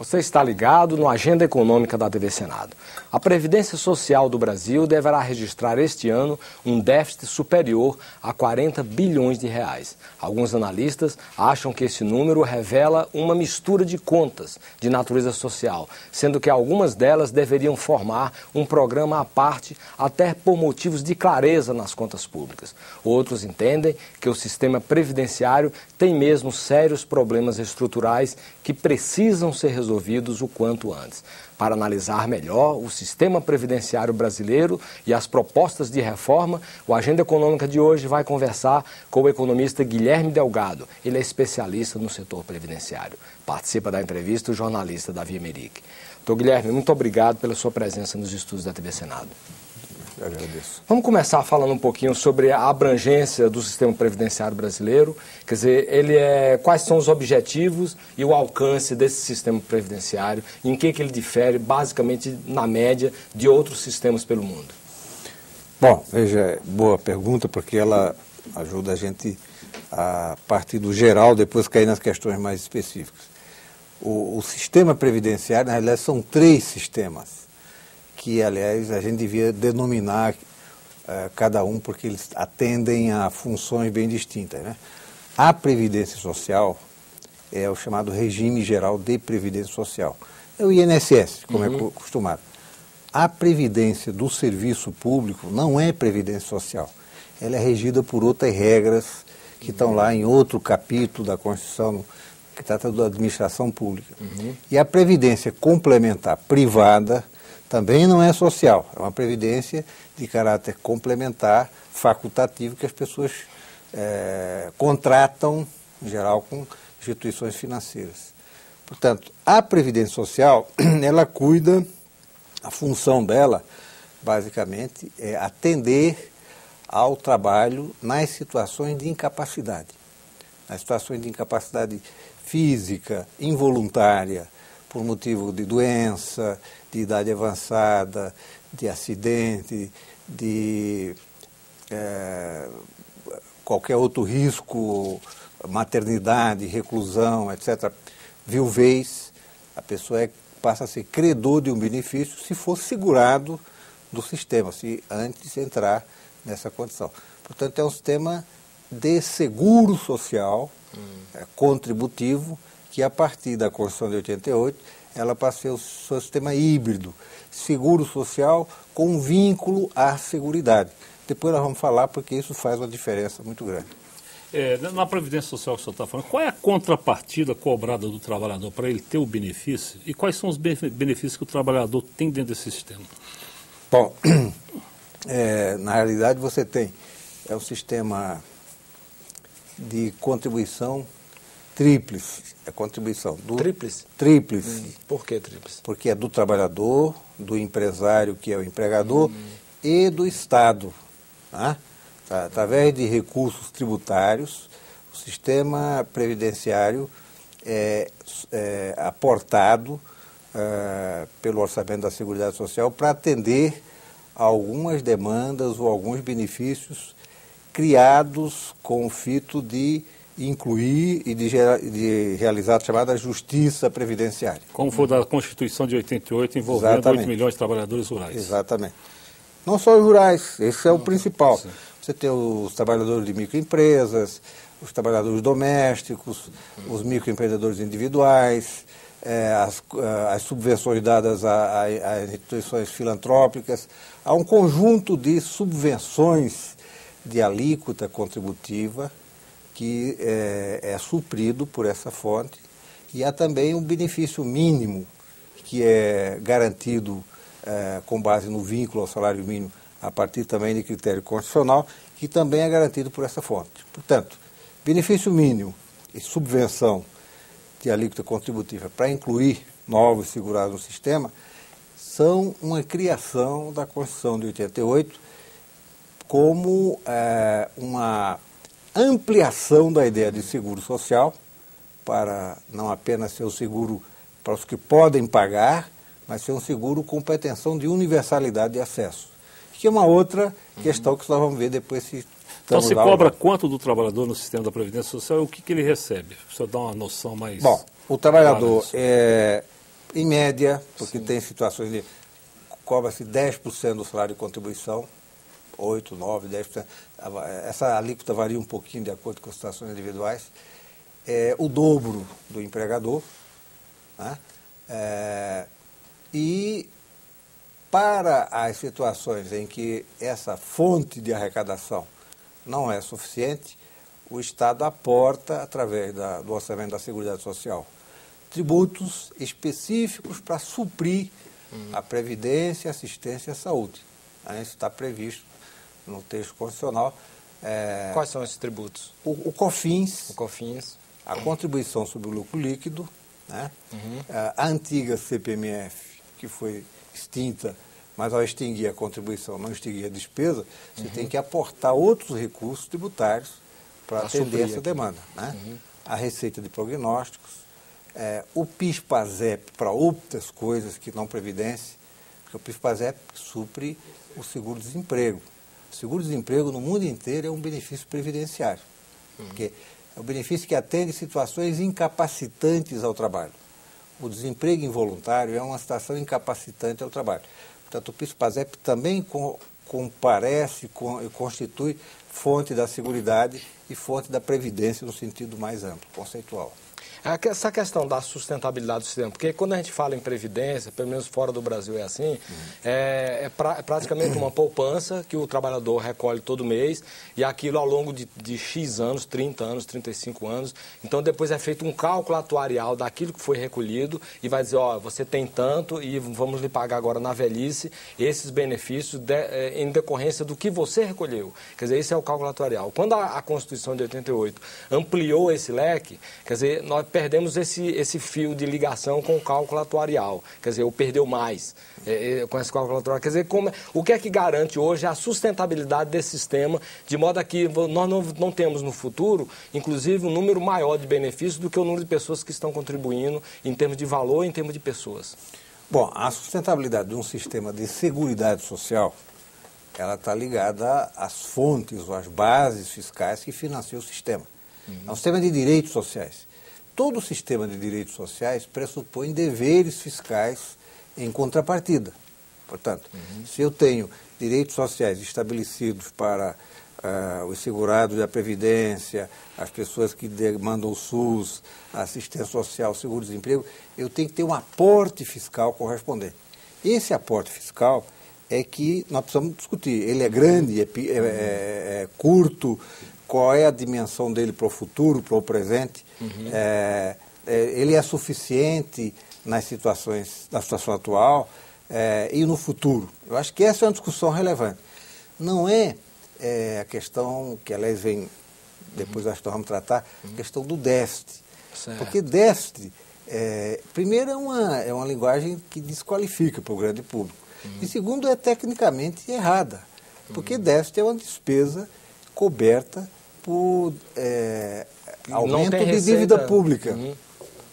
Você está ligado no Agenda Econômica da TV Senado. A Previdência Social do Brasil deverá registrar este ano um déficit superior a 40 bilhões de reais. Alguns analistas acham que esse número revela uma mistura de contas de natureza social, sendo que algumas delas deveriam formar um programa à parte, até por motivos de clareza nas contas públicas. Outros entendem que o sistema previdenciário tem mesmo sérios problemas estruturais que precisam ser resolvidos o quanto antes. Para analisar melhor o sistema previdenciário brasileiro e as propostas de reforma, o Agenda Econômica de hoje vai conversar com o economista Guilherme Delgado. Ele é especialista no setor previdenciário. Participa da entrevista o jornalista Davi Emerick. Doutor Guilherme, muito obrigado pela sua presença nos estúdios da TV Senado. Eu agradeço. Vamos começar falando um pouquinho sobre a abrangência do sistema previdenciário brasileiro. Quer dizer, quais são os objetivos e o alcance desse sistema previdenciário, em que ele difere, basicamente, na média, de outros sistemas pelo mundo? Bom, veja, boa pergunta, porque ela ajuda a gente a partir do geral, depois cair nas questões mais específicas. O sistema previdenciário, na realidade, são 3 sistemas, que, aliás, a gente devia denominar cada um, porque eles atendem a funções bem distintas, né? A Previdência Social é o chamado Regime Geral de Previdência Social. É o INSS, como é acostumado. A Previdência do Serviço Público não é Previdência Social. Ela é regida por outras regras que estão lá em outro capítulo da Constituição, que trata da administração pública. E a Previdência Complementar Privada também não é social, é uma previdência de caráter complementar, facultativo, que as pessoas contratam, em geral, com instituições financeiras. Portanto, a Previdência Social, ela cuida, a função dela, basicamente, é atender ao trabalho nas situações de incapacidade. Nas situações de incapacidade física, involuntária, por motivo de doença, de idade avançada, de acidente, de qualquer outro risco, maternidade, reclusão, etc., viuvez, a pessoa passa a ser credor de um benefício se for segurado do sistema, se antes entrar nessa condição. Portanto, é um sistema de seguro social, contributivo, que a partir da Constituição de 88, ela passa a ser o seu sistema híbrido, seguro social com vínculo à seguridade. Depois nós vamos falar porque isso faz uma diferença muito grande. Na Previdência Social que o senhor está falando, qual é a contrapartida cobrada do trabalhador para ele ter o benefício e quais são os benefícios que o trabalhador tem dentro desse sistema? Bom, na realidade você tem um sistema de contribuição tríplice, a contribuição do... Tríplice? Tríplice. Por que tríplice? Porque é do trabalhador, do empresário, que é o empregador, e do Estado. Tá? Através de recursos tributários, o sistema previdenciário é aportado pelo Orçamento da Seguridade Social para atender a algumas demandas ou alguns benefícios criados com o fito de incluir e de realizar a chamada justiça previdenciária. Como foi da Constituição de 88, envolvendo Exatamente. 8 milhões de trabalhadores rurais. Exatamente. Não só os rurais, esse é o principal. Sim. Você tem os trabalhadores de microempresas, os trabalhadores domésticos, os microempreendedores individuais, as subvenções dadas a instituições filantrópicas. Há um conjunto de subvenções de alíquota contributiva que é suprido por essa fonte, e há também um benefício mínimo que é garantido com base no vínculo ao salário mínimo, a partir também de critério constitucional, que também é garantido por essa fonte. Portanto, benefício mínimo e subvenção de alíquota contributiva para incluir novos segurados no sistema são uma criação da Constituição de 88 como uma ampliação da ideia de seguro social, para não apenas ser o seguro para os que podem pagar, mas ser um seguro com pretensão de universalidade de acesso, que é uma outra questão que nós vamos ver depois se... Então se cobra quanto do trabalhador no sistema da Previdência Social e o que ele recebe? Para você dar uma noção mais... Bom, o trabalhador em média, porque tem situações de cobra-se 10% do salário de contribuição, 8%, 9%, 10%. Essa alíquota varia um pouquinho de acordo com as situações individuais. O dobro do empregador, né? E para as situações em que essa fonte de arrecadação não é suficiente, o Estado aporta, através do orçamento da Seguridade Social, tributos específicos para suprir a previdência, assistência e a saúde. Isso está previsto no texto constitucional. Quais são esses tributos? O COFINS, a contribuição sobre o lucro líquido, né? A antiga CPMF, que foi extinta, mas ao extinguir a contribuição, não extinguir a despesa, você tem que aportar outros recursos tributários para atender essa demanda. Né? A receita de prognósticos, o PIS/PASEP para outras coisas que não previdência, porque o PIS/PASEP supre o seguro-desemprego. O seguro-desemprego no mundo inteiro é um benefício previdenciário, porque é um benefício que atende situações incapacitantes ao trabalho. O desemprego involuntário é uma situação incapacitante ao trabalho. Portanto, o PIS/PASEP também comparece e constitui fonte da seguridade e fonte da previdência no sentido mais amplo, conceitual. Essa questão da sustentabilidade do sistema, porque quando a gente fala em previdência, pelo menos fora do Brasil é assim, é praticamente uma poupança que o trabalhador recolhe todo mês e aquilo ao longo de X anos, 30 anos, 35 anos, então depois é feito um cálculo atuarial daquilo que foi recolhido e vai dizer, você tem tanto e vamos lhe pagar agora na velhice esses benefícios em decorrência do que você recolheu. Quer dizer, esse é o cálculo atuarial. Quando a Constituição de 88 ampliou esse leque, quer dizer, nós perdemos esse fio de ligação com o cálculo atuarial, quer dizer, ou perdeu mais com esse cálculo atuarial. Quer dizer, o que é que garante hoje a sustentabilidade desse sistema, de modo a que nós não temos no futuro, inclusive, um número maior de benefícios do que o número de pessoas que estão contribuindo em termos de valor e em termos de pessoas? Bom, a sustentabilidade de um sistema de seguridade social, ela está ligada às fontes ou às bases fiscais que financiam o sistema. É um sistema de direitos sociais. Todo sistema de direitos sociais pressupõe deveres fiscais em contrapartida. Portanto, se eu tenho direitos sociais estabelecidos para os segurados da Previdência, as pessoas que demandam o SUS, a assistência social, seguro-desemprego, eu tenho que ter um aporte fiscal correspondente. Esse aporte fiscal é que nós precisamos discutir. Ele é grande, é curto, qual é a dimensão dele para o futuro, para o presente. Ele é suficiente na situação atual e no futuro. Eu acho que essa é uma discussão relevante. Não é a questão que, aliás, vem, depois acho que nós vamos tratar, a questão do déficit. Certo. Porque déficit, primeiro, é uma linguagem que desqualifica para o grande público. E segundo, é tecnicamente errada. Porque déficit é uma despesa coberta por aumento de dívida pública,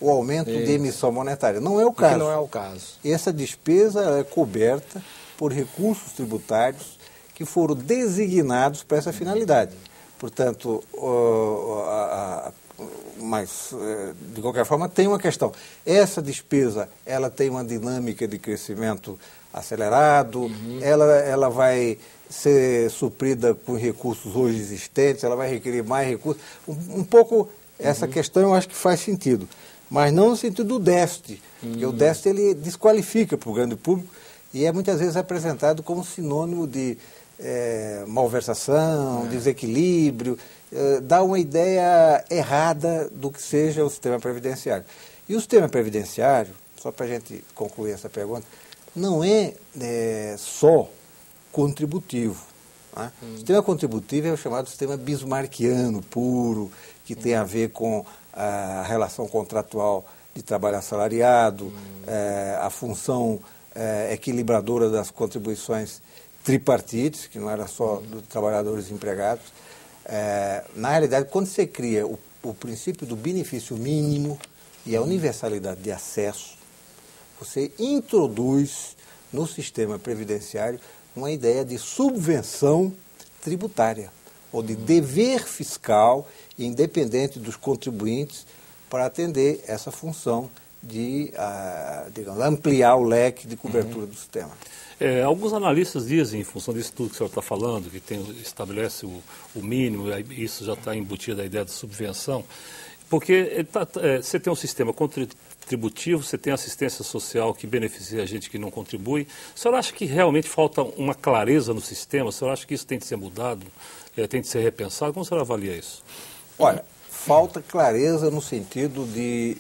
o aumento de emissão monetária. Não é o caso. Não é o caso. Essa despesa é coberta por recursos tributários que foram designados para essa finalidade. Portanto, mas, de qualquer forma, tem uma questão. Essa despesa, ela tem uma dinâmica de crescimento acelerado, ela vai ser suprida com recursos hoje existentes, ela vai requerer mais recursos. Um pouco essa questão eu acho que faz sentido, mas não no sentido do déficit, porque o déficit ele desqualifica para o grande público e é muitas vezes apresentado como sinônimo de malversação, desequilíbrio, dá uma ideia errada do que seja o sistema previdenciário. E o sistema previdenciário, só para a gente concluir essa pergunta, não é só contributivo. Né? O sistema contributivo é o chamado sistema bismarckiano puro, que tem a ver com a relação contratual de trabalho assalariado, a função equilibradora das contribuições tripartites, que não era só dos trabalhadores empregados. Na realidade, quando você cria o princípio do benefício mínimo e a universalidade de acesso, você introduz no sistema previdenciário uma ideia de subvenção tributária, ou de dever fiscal independente dos contribuintes para atender essa função de digamos, ampliar o leque de cobertura do sistema. Alguns analistas dizem, em função disso tudo que o senhor está falando, que estabelece o mínimo, isso já está embutido a ideia de subvenção, porque você tem um sistema contributivo, você tem assistência social que beneficia a gente que não contribui. O senhor acha que realmente falta uma clareza no sistema? O senhor acha que isso tem de ser mudado, tem de ser repensado? Como o senhor avalia isso? Olha, falta clareza no sentido de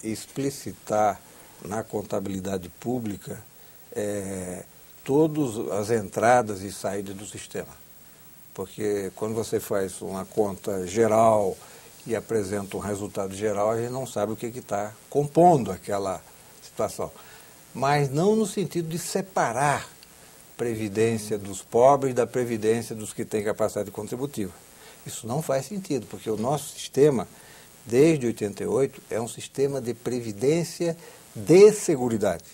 explicitar na contabilidade pública todas as entradas e saídas do sistema. Porque quando você faz uma conta geral e apresenta um resultado geral, a gente não sabe o que está compondo aquela situação. Mas não no sentido de separar previdência dos pobres da previdência dos que têm capacidade contributiva. Isso não faz sentido, porque o nosso sistema, desde 88, é um sistema de previdência de seguridade.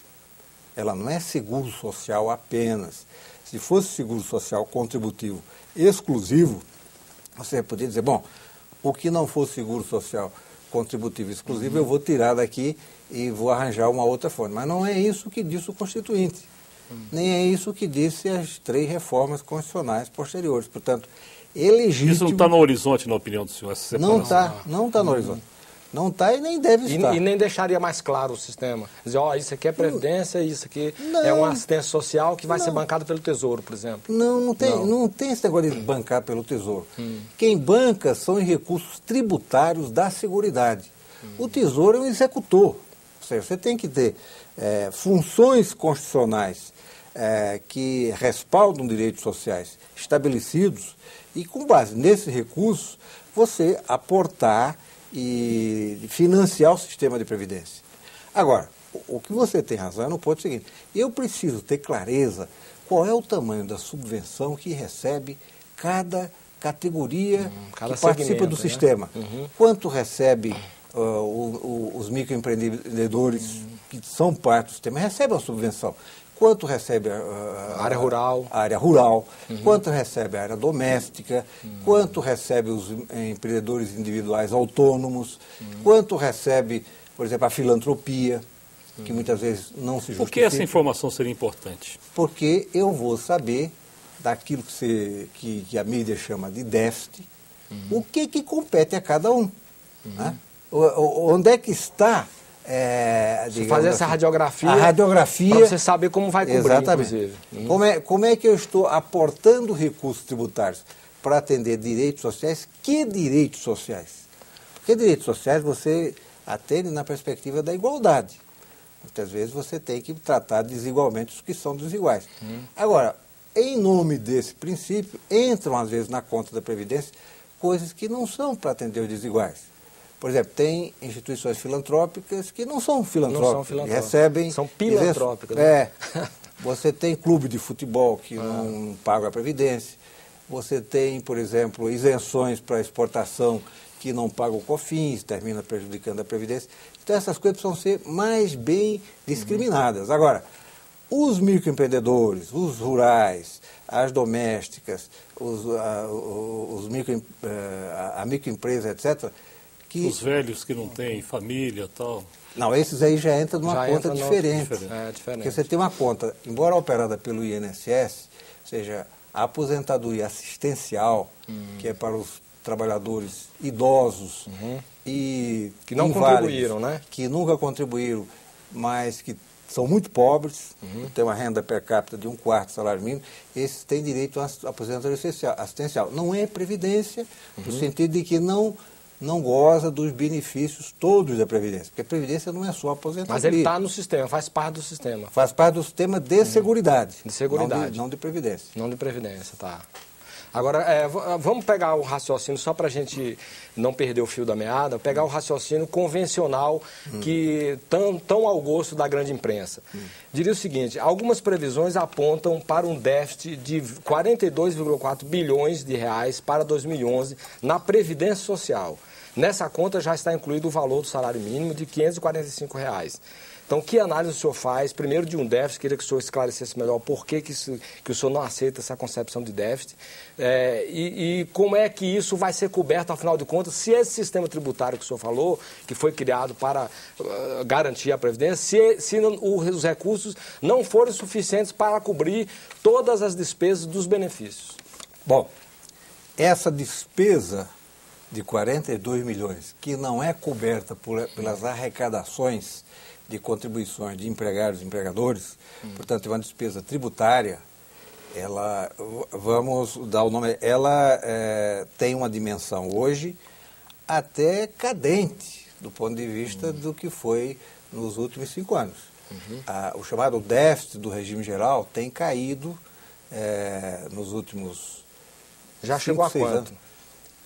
Ela não é seguro social apenas. Se fosse seguro social contributivo exclusivo, você poderia dizer, bom, o que não for seguro social contributivo exclusivo, eu vou tirar daqui e vou arranjar uma outra forma. Mas não é isso que disse o Constituinte. Nem é isso que disse as 3 reformas constitucionais posteriores. Portanto, é legítimo... Isso não está no horizonte, na opinião do senhor, essa separação? Não está no horizonte. Não está e nem deve estar. E nem deixaria mais claro o sistema. Dizer, isso aqui é previdência, isso aqui é uma assistência social que vai ser bancada pelo Tesouro, por exemplo. Não tem esse negócio de bancar pelo Tesouro. Quem banca são os recursos tributários da Seguridade. O Tesouro é um executor. Ou seja, você tem que ter funções constitucionais que respaldam direitos sociais estabelecidos e, com base nesses recursos, você aportar e financiar o sistema de previdência. Agora, o que você tem razão é no ponto seguinte: eu preciso ter clareza qual é o tamanho da subvenção que recebe cada categoria cada que participa do sistema. Quanto recebe os microempreendedores que são parte do sistema, recebem a subvenção. Quanto recebe a área rural, quanto recebe a área doméstica, quanto recebe os empreendedores individuais autônomos, quanto recebe, por exemplo, a filantropia, que muitas vezes não se justifica. Por que essa informação seria importante? Porque eu vou saber daquilo que a mídia chama de déficit, o que compete a cada um. Né? Onde é que está... fazer essa radiografia. A radiografia. Para você saber como vai cobrir, exatamente. Inclusive. Como é que eu estou aportando recursos tributários para atender direitos sociais? Que direitos sociais? Porque direitos sociais você atende na perspectiva da igualdade. Muitas vezes você tem que tratar desigualmente os que são desiguais. Agora, em nome desse princípio, entram às vezes na conta da Previdência coisas que não são para atender os desiguais. Por exemplo, tem instituições filantrópicas que não são filantrópicas, que recebem... São pilantrópicas. Você tem clube de futebol que não paga a Previdência. Você tem, por exemplo, isenções para exportação que não pagam o COFINS, termina prejudicando a Previdência. Então, essas coisas precisam ser mais bem discriminadas. Agora, os microempreendedores, os rurais, as domésticas, a microempresa, etc., os velhos que não têm família e tal. Não, esses aí já entram numa conta diferente. Diferente. Porque você tem uma conta, embora operada pelo INSS, ou seja, a aposentadoria assistencial, que é para os trabalhadores idosos e que não contribuíram, né? Que nunca contribuíram, mas que são muito pobres, têm uma renda per capita de 1/4 do salário mínimo, esses têm direito à aposentadoria assistencial. Não é previdência, no sentido de que não goza dos benefícios todos da Previdência, porque a Previdência não é só aposentadoria. Mas ele está no sistema, faz parte do sistema. Faz parte do sistema de seguridade. De seguridade. Não de Previdência. Não de Previdência, tá. Agora, vamos pegar o raciocínio, só para a gente não perder o fio da meada, pegar o raciocínio convencional que tão ao gosto da grande imprensa. Diria o seguinte: algumas previsões apontam para um déficit de 42,4 bilhões de reais para 2011 na Previdência Social. Nessa conta já está incluído o valor do salário mínimo de R$ 545. Então, que análise o senhor faz, primeiro de um déficit, queria que o senhor esclarecesse melhor por que o senhor não aceita essa concepção de déficit, e como é que isso vai ser coberto, afinal de contas, se esse sistema tributário que o senhor falou, que foi criado para garantir a Previdência, se os recursos não forem suficientes para cobrir todas as despesas dos benefícios. Bom, essa despesa de 42 milhões, que não é coberta pelas arrecadações de contribuições de empregados e empregadores, portanto, é uma despesa tributária, ela, vamos dar o nome, ela tem uma dimensão hoje até cadente, do ponto de vista do que foi nos últimos 5 anos. O chamado déficit do regime geral tem caído nos últimos... Já chegou a quanto?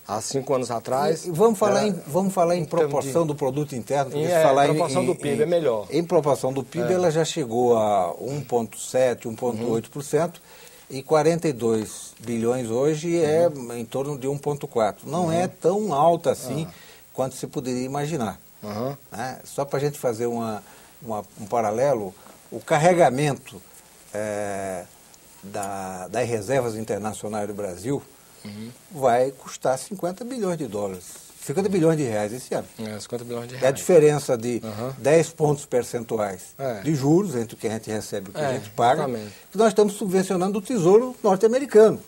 Há 5 anos atrás... Vamos falar em proporção do produto interno. Porque falar em proporção do PIB é melhor. Em proporção do PIB, ela já chegou a 1,7%, 1,8%, e 42 bilhões hoje é em torno de 1,4%. Não é tão alta assim quanto se poderia imaginar. Né? Só para a gente fazer um paralelo, o carregamento das reservas internacionais do Brasil vai custar 50 bilhões de dólares, 50 bilhões de reais esse ano. 50 bilhões de reais. É a diferença de 10 pontos percentuais de juros entre o que a gente recebe e o que a gente paga, que nós estamos subvencionando o Tesouro norte-americano.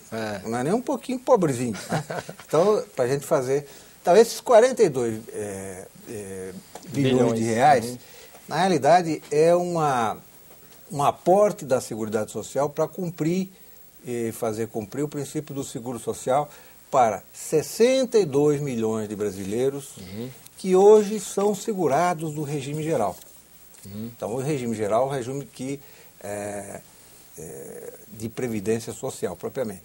Não é nem um pouquinho pobrezinho. Né? Então, para a gente fazer... Então, esses 42 bilhões de reais, na realidade, é um aporte da Seguridade Social para cumprir e fazer cumprir o princípio do seguro social para 62 milhões de brasileiros que hoje são segurados do regime geral. Então, o regime geral é um regime de previdência social, propriamente.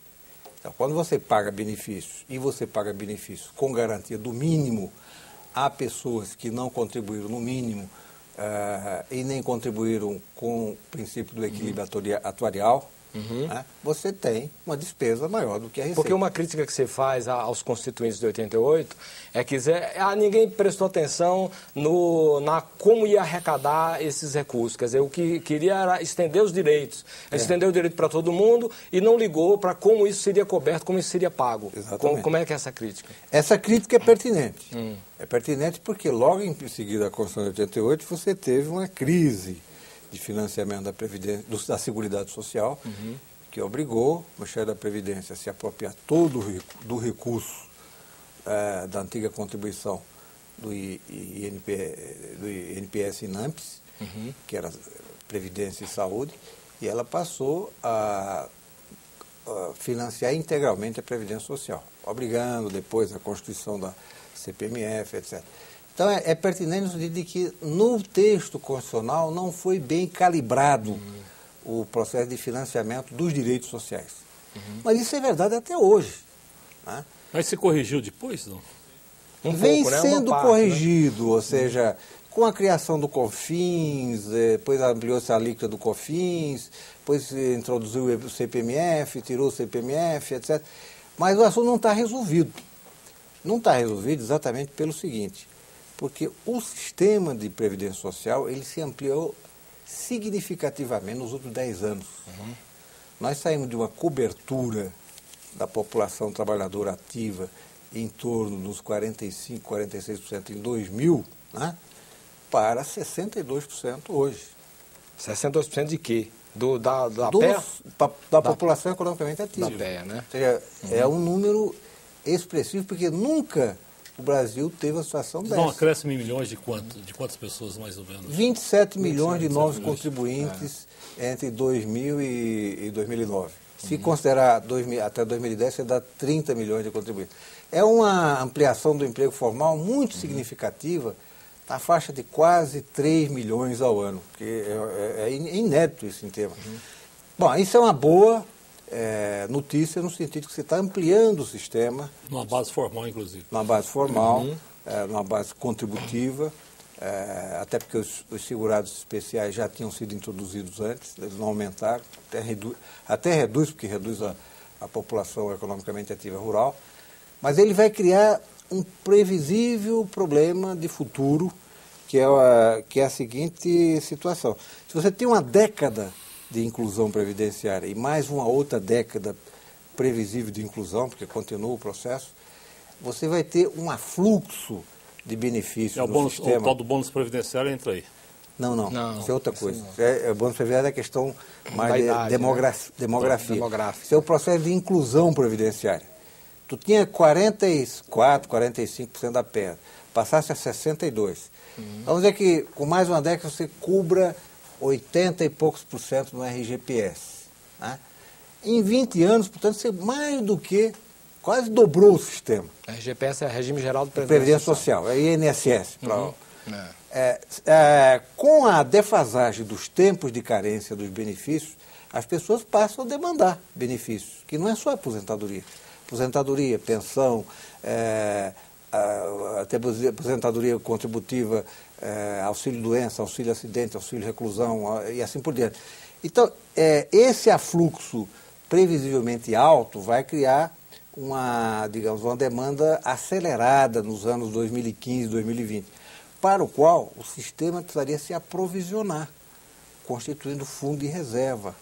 Então, quando você paga benefícios, e você paga benefícios com garantia do mínimo a pessoas que não contribuíram no mínimo e nem contribuíram com o princípio do equilíbrio atuarial, né? Você tem uma despesa maior do que a receita. Porque uma crítica que você faz aos constituintes de 88 é que ninguém prestou atenção na como ia arrecadar esses recursos. Quer dizer, o que queria era estender os direitos. Estender o direito para todo mundo e não ligou para como isso seria coberto, como isso seria pago. Como é que é essa crítica? Essa crítica é pertinente. É pertinente porque logo em seguida da Constituição de 88 você teve uma crise de financiamento da Previdência, da Seguridade Social, que obrigou o Ministério da Previdência a se apropriar todo do recurso da antiga contribuição do INPS e INAMPS, que era Previdência e Saúde, e ela passou a financiar integralmente a Previdência Social, obrigando depois a constituição da CPMF, etc. Então, é pertinente no sentido de que no texto constitucional não foi bem calibrado o processo de financiamento dos direitos sociais. Mas isso é verdade até hoje. Né? Mas se corrigiu depois, não? Vem sendo corrigido, ou seja, com a criação do COFINS, depois ampliou-se a alíquota do COFINS, depois introduziu o CPMF, tirou o CPMF, etc. Mas o assunto não está resolvido. Não está resolvido exatamente pelo seguinte: porque o sistema de previdência social ele se ampliou significativamente nos últimos 10 anos. Nós saímos de uma cobertura da população trabalhadora ativa em torno dos 45%, 46% em 2000, né, para 62% hoje. 62% de quê? Da PEA? Da população economicamente ativa. Da PEA, né? Ou seja, é um número expressivo, porque nunca o Brasil teve uma situação dessa. Não, acréscimo em milhões de quantas pessoas, mais ou menos? 27 milhões de novos contribuintes entre 2000 e 2009. Se considerar até 2010, você dá 30 milhões de contribuintes. É uma ampliação do emprego formal muito significativa, na faixa de quase 3 milhões ao ano, que é inédito isso em termos. Bom, isso é uma boa notícia no sentido que você está ampliando o sistema. Numa base formal, inclusive. Numa base formal, numa base contributiva, até porque os segurados especiais já tinham sido introduzidos antes, eles não aumentaram, até reduz, porque reduz a população economicamente ativa rural, mas ele vai criar um previsível problema de futuro, que é a seguinte situação. Se você tem uma década de inclusão previdenciária e mais uma outra década previsível de inclusão, porque continua o processo, você vai ter um afluxo de benefícios no sistema. O tal do bônus previdenciário entra aí. Não, isso é outra coisa. O bônus previdenciário é questão mais de demografia. Isso é o processo de inclusão previdenciária. Tu tinha 44%, 45% da perda, passasse a 62%. Vamos dizer que com mais uma década você cubra 80 e poucos % no RGPS. Né? Em 20 anos, portanto, você mais do que quase dobrou o sistema. RGPS é Regime Geral de Previdência Social, é INSS. Com a defasagem dos tempos de carência dos benefícios, as pessoas passam a demandar benefícios, que não é só aposentadoria. Aposentadoria, pensão, até aposentadoria contributiva, auxílio-doença, auxílio-acidente, auxílio-reclusão e assim por diante. Então, esse afluxo previsivelmente alto vai criar uma demanda acelerada nos anos 2015, 2020, para o qual o sistema precisaria se aprovisionar, constituindo fundo de reserva,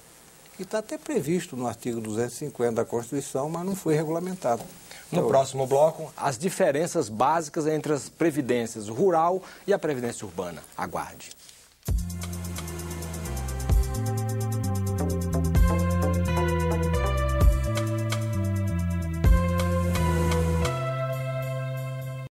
que está até previsto no artigo 250 da Constituição, mas não foi regulamentado. No próximo bloco, as diferenças básicas entre as previdências rural e a previdência urbana. Aguarde.